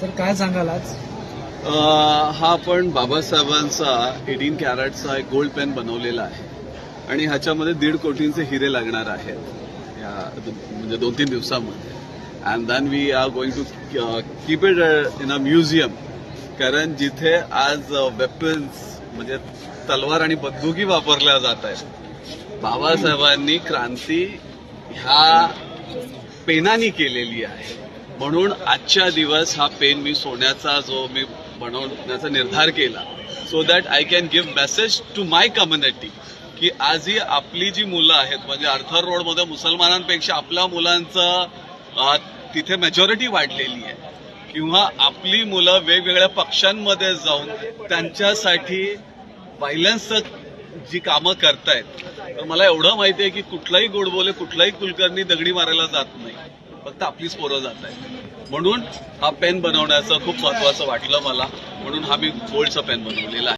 Sir काय सांगाल आज? हा आपण बाबासाहेबांचा 18 कॅरेटचा एक गोल्ड पेन बनवलेला आहे आणि ह्याच्यामध्ये 1.5 कोटींचे हिरे लागणार आहेत या म्हणजे 2-3 दिवसामध्ये. And then we are going to keep it in a museum. कारण जिथे आज वेपन्स म्हणजे तलवार आणि बंदुकी वापरल्या जात आहेत, बाबासाहेबांनी क्रांती ह्या पेनानी केलेली आहे. म्हणून आजच्या दिवस हा पेन मी सोन्याचा जो मी बनवण्याचा निर्धार केला, so that I can give message to my community की आजही आपली जी मुलं आहेत म्हणजे अर्थर रोडमध्ये मुसलमानांपेक्षा आपल्या मुलांचं तिथे मेजॉरिटी वाढलेली आहे, किंवा आपली मुलं वेगवेगळ्या पक्षांमध्ये जाऊन त्यांच्यासाठी व्हायलन्सचं जी कामं करतायत. तर मला एवढं माहिती आहे की कुठलाही गोडबोले कुठलाही कुलकर्णी दगडी मारायला जात नाही, फक्त आपलीच पोरं जात आहेत. म्हणून हा पेन बनवण्याचं खूप महत्वाचं वाटलं मला, म्हणून हा मी गोल्डचा पेन बनवलेला आहे.